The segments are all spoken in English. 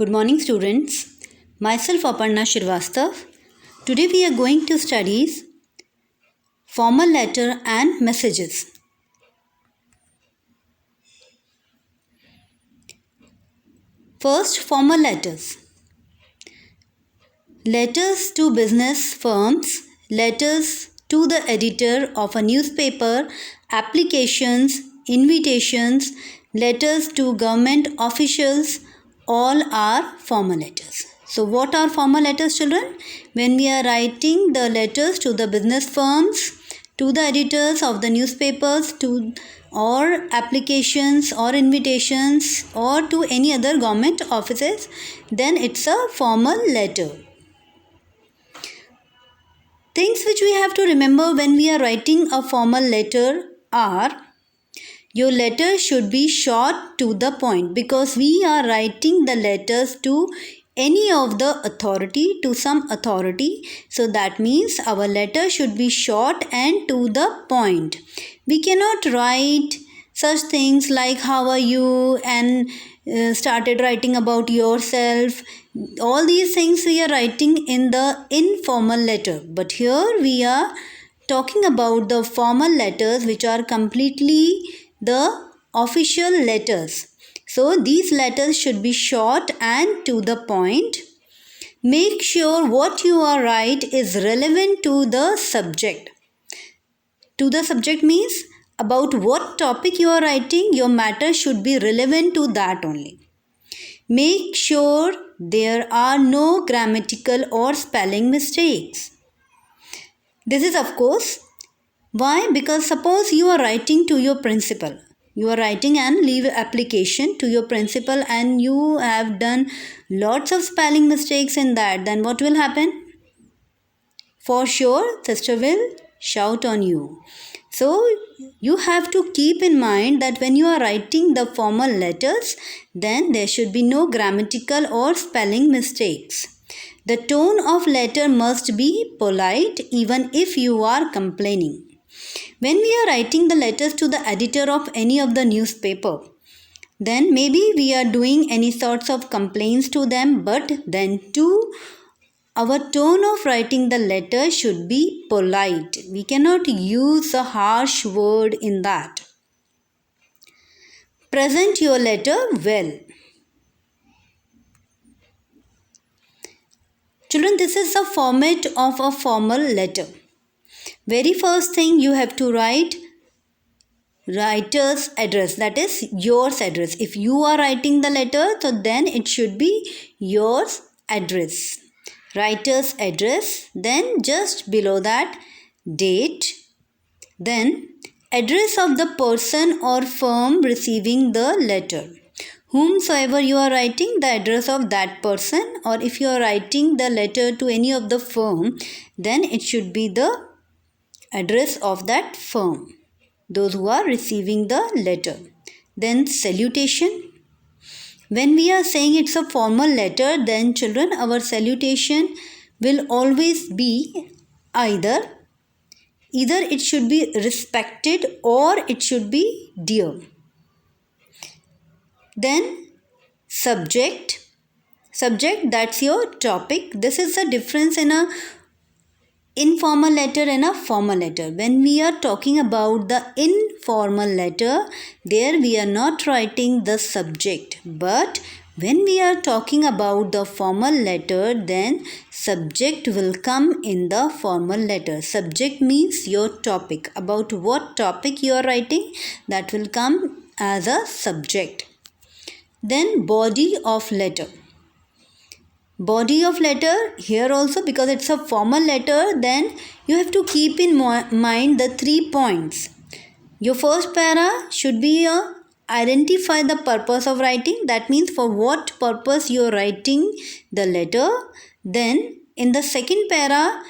Good morning, students. Myself Aparna Shrivastava. Today we are going to study formal letter and messages. First, formal letters. Letters to business firms, letters to the editor of a newspaper, applications, invitations, letters to government officials, all are formal letters. So what are formal letters, children? When we are writing the letters to the business firms, to the editors of the newspapers, to or applications or invitations or to any other government offices, then it's a formal letter. Things which we have to remember when we are writing a formal letter are: your letter should be short to the point, because we are writing the letters to any of the authority, to some authority. So that means our letter should be short and to the point. We cannot write such things like how are you and started writing about yourself. All these things we are writing in the informal letter. But here we are talking about the formal letters, which are completely the official letters. So these letters should be short and to the point. Make sure what you are writing is relevant to the subject. To the subject means about what topic you are writing, your matter should be relevant to that only. Make sure there are no grammatical or spelling mistakes. This is of course why? Because suppose you are writing to your principal. You are writing an leave application to your principal and you have done lots of spelling mistakes in that. Then what will happen? For sure, sister will shout on you. So you have to keep in mind that when you are writing the formal letters, then there should be no grammatical or spelling mistakes. The tone of letter must be polite even if you are complaining. When we are writing the letters to the editor of any of the newspaper, then maybe we are doing any sorts of complaints to them, but then too our tone of writing the letter should be polite. We cannot use a harsh word in that. Present your letter well. Children, this is the format of a formal letter. Very first thing you have to write writer's address, that is yours address. If you are writing the letter, so then it should be yours address. Writer's address, then just below that date, then address of the person or firm receiving the letter. Whomsoever you are writing, the address of that person, or if you are writing the letter to any of the firm, then it should be the address of that firm, those who are receiving the letter. Then salutation. When we are saying it's a formal letter, then children, our salutation will always be either it should be respected or it should be dear. Then subject, that's your topic. This is the difference in a informal letter and a formal letter. When we are talking about the informal letter, there we are not writing the subject, but when we are talking about the formal letter, then subject will come in the formal letter. Subject means your topic. About what topic you are writing, that will come as a subject. Then body of letter. Body of letter, here also because it's a formal letter, then you have to keep in mind the 3 points. Your first para should be identify the purpose of writing. That means for what purpose you are writing the letter. Then in the second para,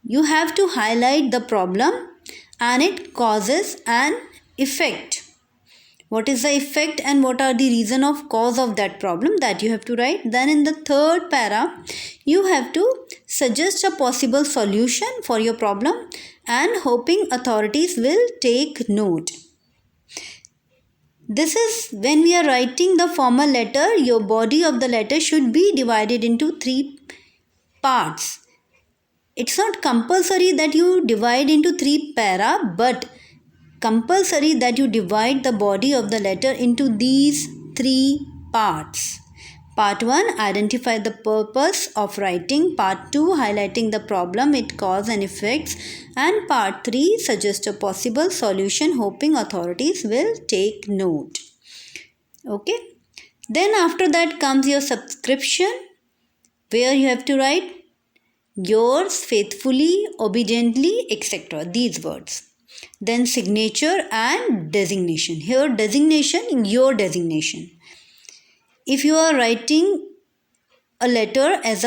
you have to highlight the problem and its causes and effect. What is the effect and what are the reason of cause of that problem, that you have to write. Then in the third para, you have to suggest a possible solution for your problem and hoping authorities will take note. this is when we are writing the formal letter, your body of the letter should be divided into 3 parts. It's not compulsory that you divide into 3 para, but compulsory that you divide the body of the letter into these 3 parts. Part 1, identify the purpose of writing. Part 2, highlighting the problem, its cause and effects. And Part 3, suggest a possible solution, hoping authorities will take note. Okay. Then after that comes your subscription, where you have to write yours faithfully, obediently, etc. These words. Then signature and designation. Here designation, your designation. If you are writing a letter as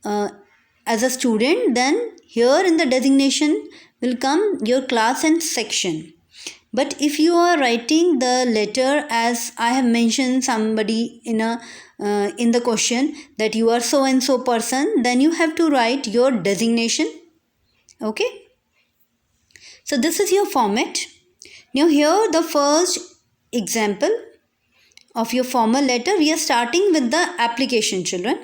a student, then here in the designation will come your class and section. But if you are writing the letter as I have mentioned somebody in the question that you are so and so person, then you have to write your designation. Okay. So this is your format. Now here the first example of your formal letter, we are starting with the application, children.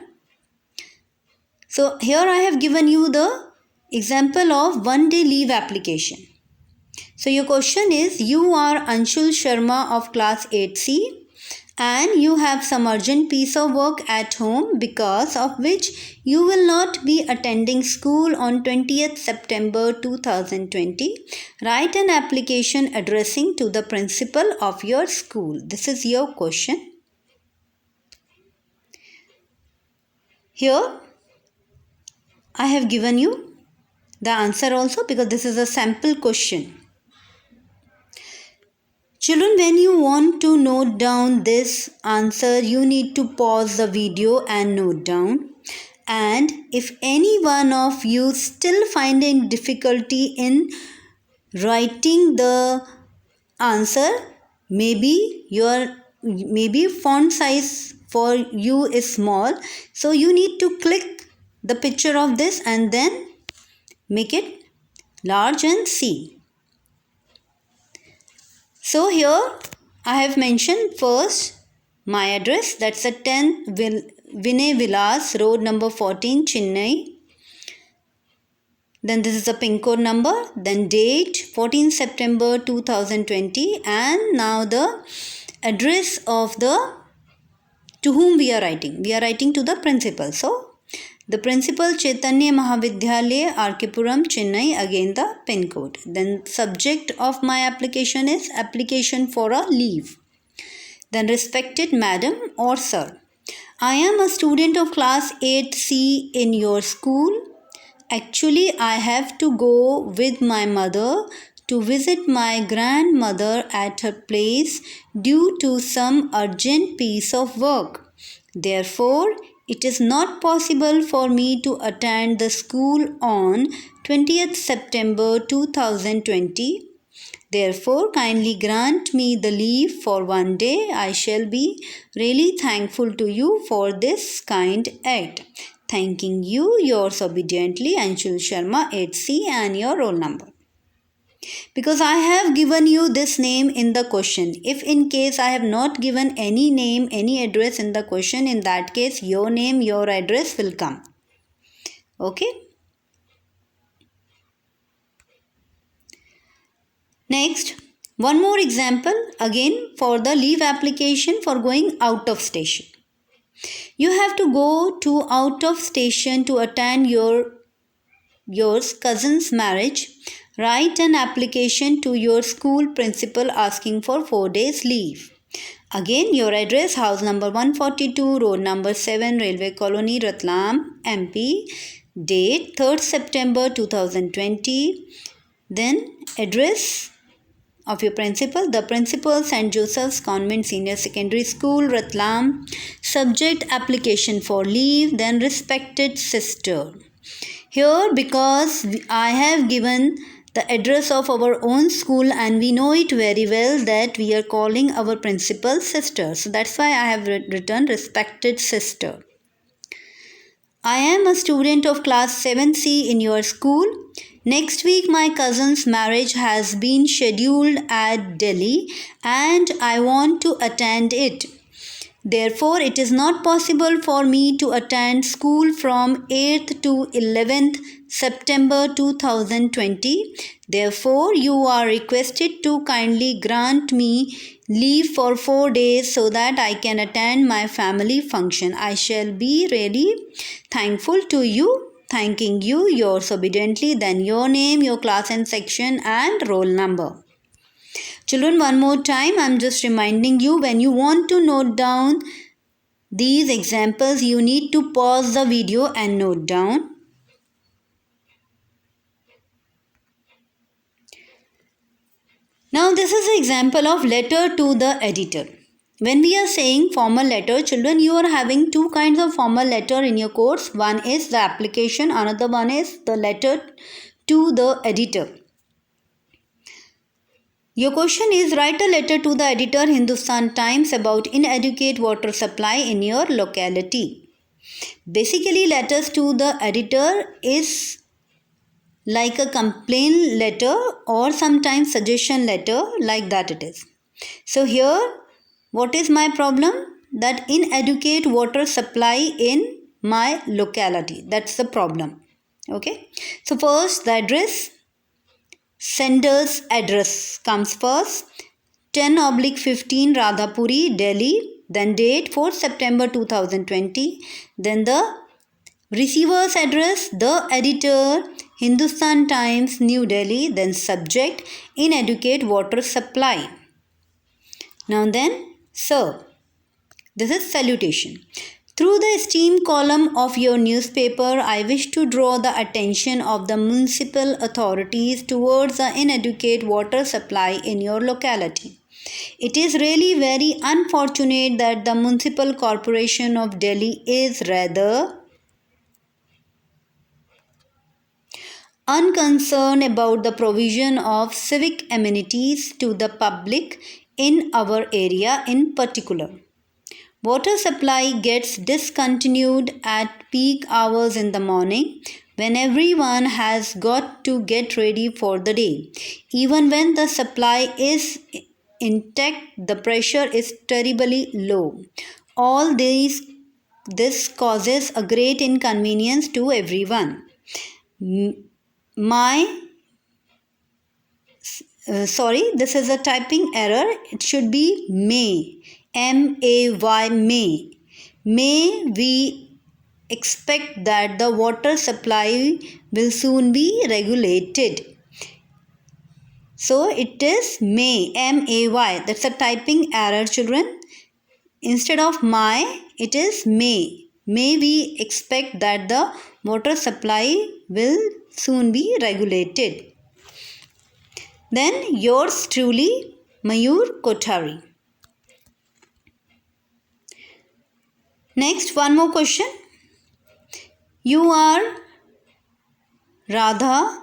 So here I have given you the example of 1-day leave application. So your question is, you are Anshul Sharma of class 8C and you have some urgent piece of work at home because of which you will not be attending school on 20th September 2020. Write an application addressing to the principal of your school. This is your question. Here I have given you the answer also because this is a sample question. Children, when you want to note down this answer, you need to pause the video and note down. And if any one of you still finding difficulty in writing the answer, maybe font size for you is small, so you need to click the picture of this and then make it large and see. So here I have mentioned first my address, that's a 10 Vinay Vilas Road number 14 Chennai. Then this is a pin code number, then date 14 September 2020, and now the address of to whom we are writing. We are writing to the principal. So the principal, Chaitanya Mahavidyalaya, Arkepuram, Chennai, again the pin code. Then subject of my application is application for a leave. Then respected madam or sir, I am a student of class 8C in your school. Actually, I have to go with my mother to visit my grandmother at her place due to some urgent piece of work. Therefore, it is not possible for me to attend the school on 20th September 2020. Therefore, kindly grant me the leave for 1 day. I shall be really thankful to you for this kind act. Thanking you, yours obediently, Anshul Sharma, 8C, and your roll number. Because I have given you this name in the question. If in case I have not given any name, any address in the question, in that case your name, your address will come. Okay. Next, one more example again for the leave application for going out of station. You have to go to out of station to attend your cousin's marriage. Write an application to your school principal asking for 4 days leave. Again, your address, house number 142, road number 7, Railway Colony, Ratlam, MP. Date 3rd September 2020. Then address of your principal, the principal, St. Joseph's Convent Senior Secondary School, Ratlam. Subject, application for leave. Then respected sister. Here, because I have given the address of our own school and we know it very well that we are calling our principal sister. So that's why I have written respected sister. I am a student of class 7C in your school. Next week, my cousin's marriage has been scheduled at Delhi and I want to attend it. Therefore, it is not possible for me to attend school from 8th to 11th September 2020. Therefore, you are requested to kindly grant me leave for 4 days so that I can attend my family function. I shall be really thankful to you. Thanking you, yours obediently, then your name, your class and section, and roll number. Children, one more time, I'm just reminding you, when you want to note down these examples, you need to pause the video and note down. Now, this is an example of letter to the editor. When we are saying formal letter, children, you are having two kinds of formal letter in your course. One is the application, another one is the letter to the editor. Your question is, write a letter to the editor Hindustan Times about inadequate water supply in your locality. Basically, letters to the editor is like a complaint letter or sometimes suggestion letter, like that it is. So here, what is my problem? That inadequate water supply in my locality. That's the problem. Okay. So first, the address. Sender's address comes first. 10/15 Radhapuri, Delhi. Then date 4th September 2020. Then the receiver's address, the editor, Hindustan Times, New Delhi. Then subject, inadequate water supply. Now then, sir. This is salutation. Through the esteemed column of your newspaper, I wish to draw the attention of the municipal authorities towards the inadequate water supply in your locality. It is really very unfortunate that the Municipal Corporation of Delhi is rather unconcerned about the provision of civic amenities to the public in our area in particular. Water supply gets discontinued at peak hours in the morning when everyone has got to get ready for the day. Even when the supply is intact, the pressure is terribly low. All this causes a great inconvenience to everyone. This is a typing error. It should be may. M-A-Y, may. May we expect that the water supply will soon be regulated. So it is may, M-A-Y. That's a typing error, children. Instead of my, it is may. May we expect that the water supply will soon be regulated. Then yours truly, Mayur Kothari. Next, one more question. You are Radha,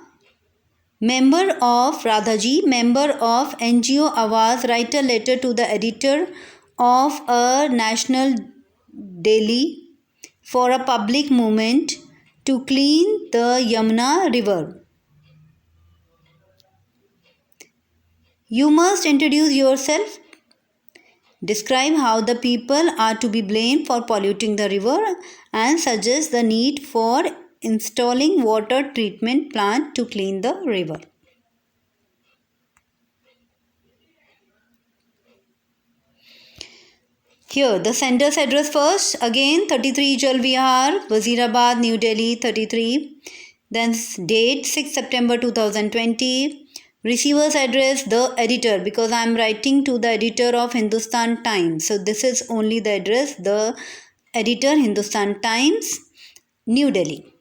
member of NGO Awaz. Write a letter to the editor of a national daily for a public movement to clean the Yamuna river. You must introduce yourself. Describe how the people are to be blamed for polluting the river and suggest the need for installing water treatment plant to clean the river. Here, the sender's address first. Again, 33 Jal Vihar, Wazirabad, New Delhi, 33. Then date 6 September 2020. Receiver's address, the editor, because I am writing to the editor of Hindustan Times. So this is only the address, the editor, Hindustan Times, New Delhi.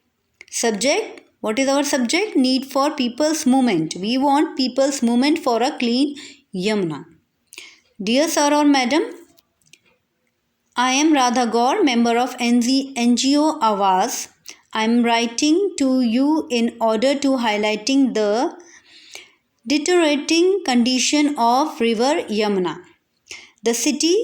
Subject, what is our subject? Need for people's movement. We want people's movement for a clean Yamuna. Dear sir or madam, I am Radha Gaur, member of NGO Awaz. I am writing to you in order to highlighting the deteriorating condition of river Yamuna. The city,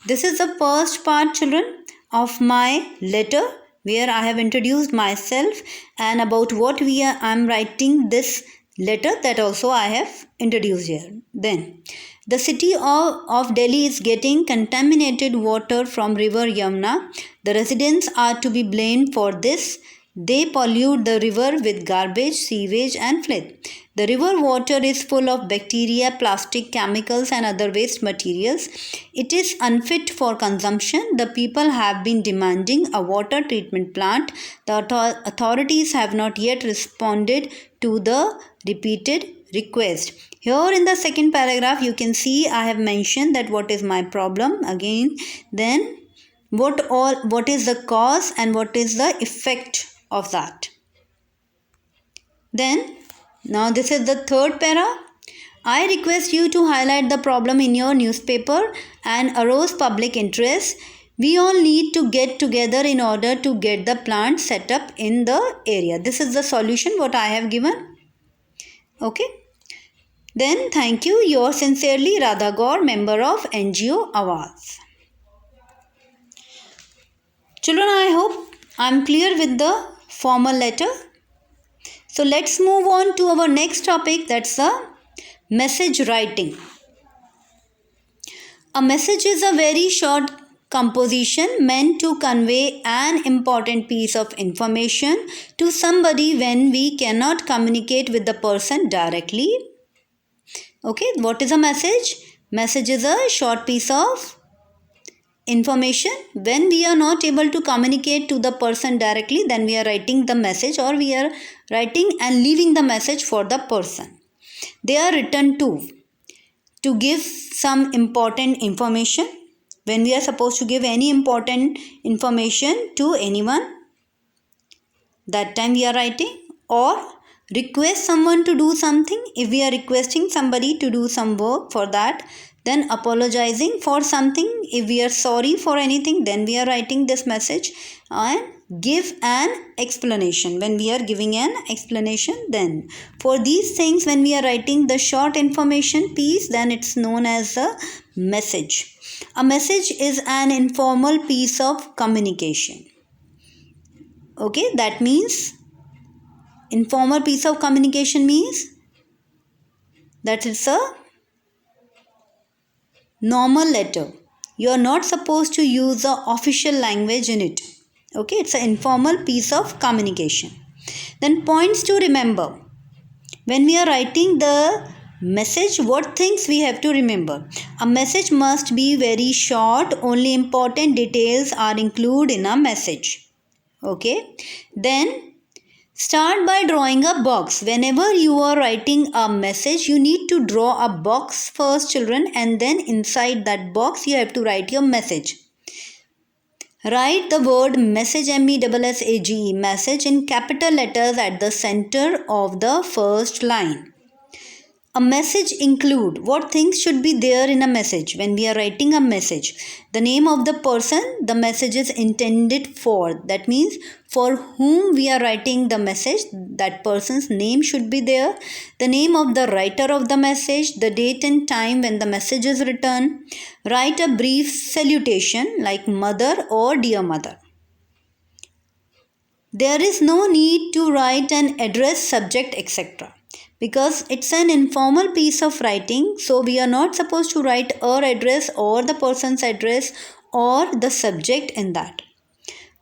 this is the first part, children, of my letter. where I have introduced myself and about what I'm writing this letter, that also I have introduced here. Then the city of Delhi is getting contaminated water from river Yamuna. The residents are to be blamed for this. They pollute the river with garbage, sewage and filth. The river water is full of bacteria, plastic, chemicals and other waste materials. It is unfit for consumption. The people have been demanding a water treatment plant. The authorities have not yet responded to the repeated request. Here in the second paragraph you can see I have mentioned that what is my problem again, then what is the cause and what is the effect of that. Then now this is the third para. I request you to highlight the problem in your newspaper and arouse public interest. We all need to get together in order to get the plant set up in the area. This is the solution what I have given. Okay. Then thank you. Yours sincerely, Radha Gaur, member of NGO Awaz. Children, I hope I am clear with the formal letter. So let's move on to our next topic, that's the message writing. A message is a very short composition meant to convey an important piece of information to somebody when we cannot communicate with the person directly. Okay, what is a message? Message is a short piece of information. When we are not able to communicate to the person directly, then we are writing the message, or we are writing and leaving the message for the person. They are written to give some important information. When we are supposed to give any important information to anyone, that time we are writing, or request someone to do something. If we are requesting somebody to do some work, for that, then apologizing for something. If we are sorry for anything, then we are writing this message and give an explanation. When we are giving an explanation, then for these things, when we are writing the short information piece, then it's known as a message. A message is an informal piece of communication. Okay, that means informal piece of communication means that it's a normal letter. You are not supposed to use the official language in it. Okay, it's an informal piece of communication. Then points to remember. When we are writing the message, what things we have to remember? A message must be very short. Only important details are included in a message. Okay, then start by drawing a box. Whenever you are writing a message, you need to draw a box first, children, and then inside that box you have to write your message. Write the word message, MESSAGE, message, in capital letters at the center of the first line. A message include, what things should be there in a message? When we are writing a message, the name of the person the message is intended for. That means for whom we are writing the message, that person's name should be there. The name of the writer of the message, the date and time when the message is written. Write a brief salutation like mother or dear mother. There is no need to write an address, subject, etc. because it's an informal piece of writing, so we are not supposed to write our address or the person's address or the subject in that.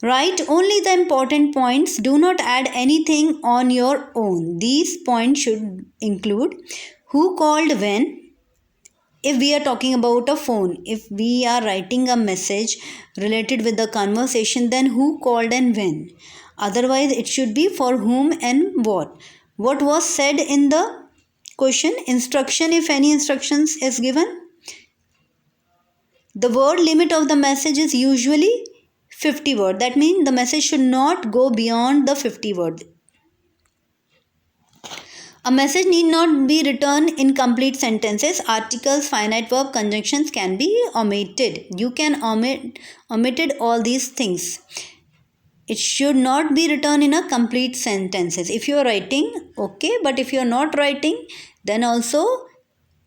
Write only the important points. Do not add anything on your own. These points should include who called when. If we are talking about a phone, if we are writing a message related with the conversation, then who called and when. Otherwise, it should be for whom and what. What was said in the question? Instruction, if any instructions is given. The word limit of the message is usually 50 words. That means the message should not go beyond the 50 words. A message need not be written in complete sentences. Articles, finite verb, conjunctions can be omitted. You can omitted all these things. It should not be written in a complete sentences. If you are writing, okay, but if you are not writing, then also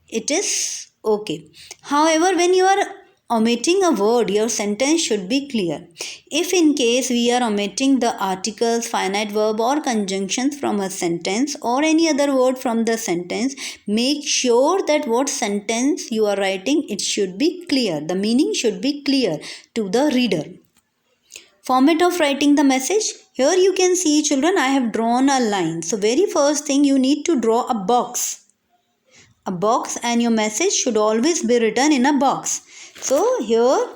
it is okay. However, when you are omitting a word, your sentence should be clear. If in case we are omitting the articles, finite verb or conjunctions from a sentence or any other word from the sentence, make sure that what sentence you are writing, it should be clear. The meaning should be clear to the reader. Format of writing the message. Here you can see, children, I have drawn a line. So very first thing, you need to draw a box. A box, and your message should always be written in a box. So here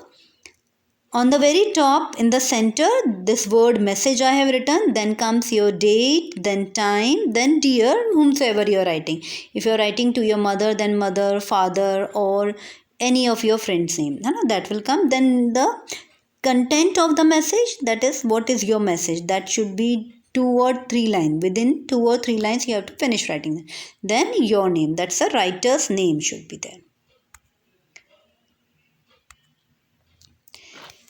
on the very top in the center, this word message I have written, then comes your date, then time, then dear, whomsoever you are writing. If you are writing to your mother, then mother, father, or any of your friends' name, that will come. Then the content of the message, that is what is your message, that should be 2 or 3 lines. Within 2 or 3 lines you have to finish writing. Then your name, that's a writer's name should be there.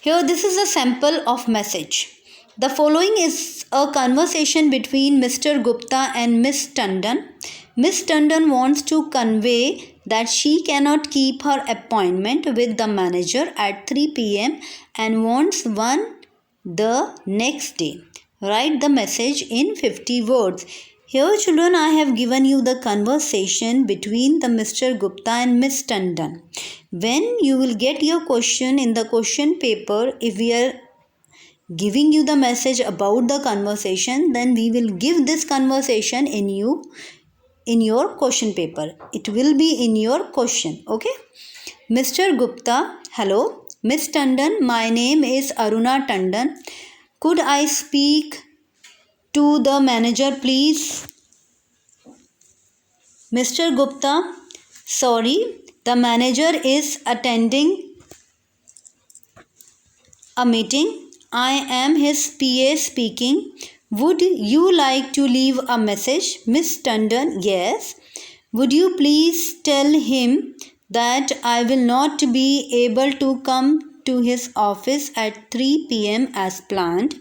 Here this is a sample of message. The following is a conversation between Mr. Gupta and Miss Tandon. Miss Tandon wants to convey that she cannot keep her appointment with the manager at 3 p.m. and wants one the next day. Write the message in 50 words. Here, children, I have given you the conversation between the Mr. Gupta and Miss Tandon. When you will get your question in the question paper, if we are giving you the message about the conversation, then we will give this conversation in your question paper. It will be in your question. Okay. Mr. Gupta, hello. Miss Tandon, my name is Aruna Tandon. Could I speak to the manager, please? Mr. Gupta, sorry, the manager is attending a meeting. I am his PA speaking. Would you like to leave a message? Miss Tandon, yes. Would you please tell him that I will not be able to come to his office at 3 p.m. as planned.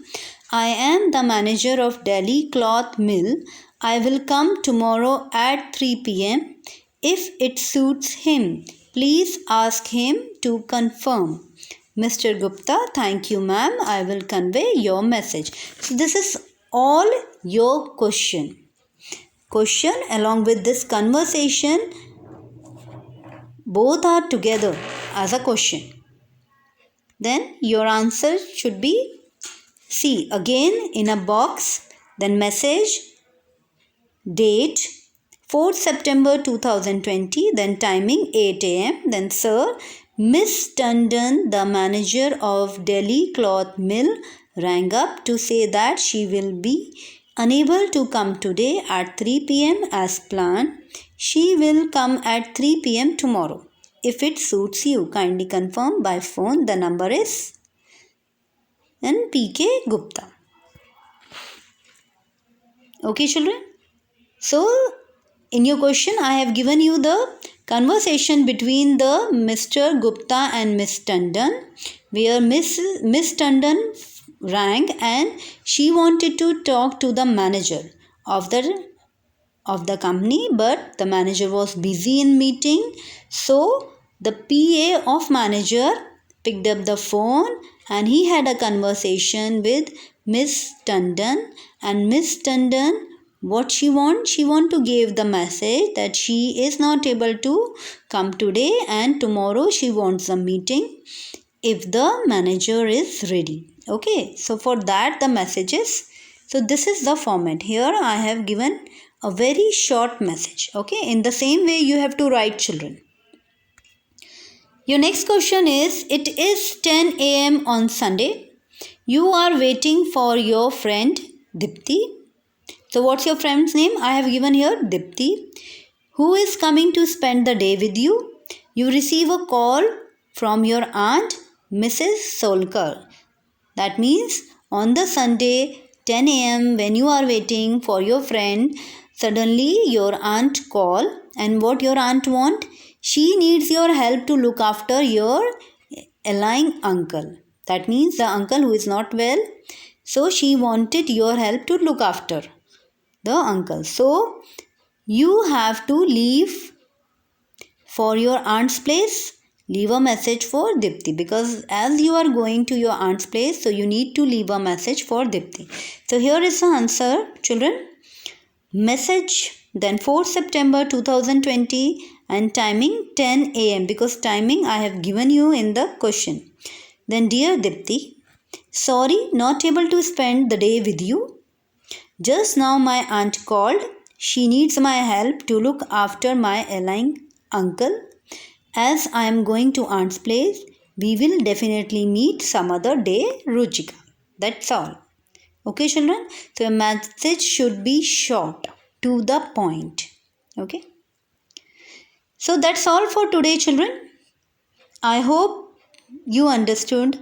I am the manager of Delhi Cloth Mill. I will come tomorrow at 3 p.m. If it suits him, please ask him to confirm. Mr. Gupta, thank you, ma'am. I will convey your message. So this is all your question. Question along with this conversation, both are together as a question. Then your answer should be see again in a box, then message, date 4th September 2020, then timing 8 a.m. Then sir, Miss Tandon, the manager of Delhi Cloth Mill, rang up to say that she will be unable to come today at 3 p.m. as planned. She will come at 3 p.m. tomorrow. If it suits you, kindly confirm by phone. The number is P.K. Gupta. Okay, children. So, in your question, I have given you the conversation between the Mr. Gupta and Miss Tandon, where Miss Tandon rang and she wanted to talk to the manager of the company, but the manager was busy in meeting. So the PA of manager picked up the phone and he had a conversation with Miss Tandon. And Miss Tandon, what she want to give the message that she is not able to come today and tomorrow she wants a meeting if the manager is ready. Okay, so for that the messages. So this is the format. Here I have given a very short message. Okay, in the same way you have to write, children. Your next question is, it is 10 a.m. on Sunday. You are waiting for your friend Dipti. So what's your friend's name? I have given here Dipti, who is coming to spend the day with you. You receive a call from your aunt, Mrs. Solkar. That means on the Sunday 10 a.m. when you are waiting for your friend, suddenly your aunt call, and what your aunt want? She needs your help to look after your ailing uncle. That means the uncle who is not well. So she wanted your help to look after the uncle. So you have to leave for your aunt's place, leave a message for Dipti, because as you are going to your aunt's place, so you need to leave a message for Dipti. So here is the answer, children. Message, then 4th September 2020 and timing 10 a.m. because timing I have given you in the question. Then dear Dipti, sorry not able to spend the day with you. Just now my aunt called. She needs my help to look after my ailing uncle. As I am going to aunt's place, we will definitely meet some other day, Ruchika. That's all. Okay, children? So, a message should be short, to the point. Okay? So, that's all for today, children. I hope you understood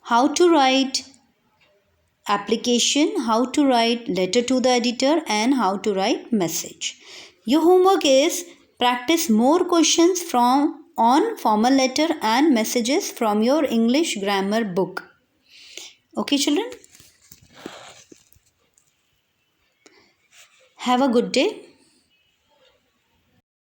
how to write application, how to write letter to the editor, and how to write message. Your homework is practice more questions on formal letter and messages from your English grammar book. Okay, children? Have a good day.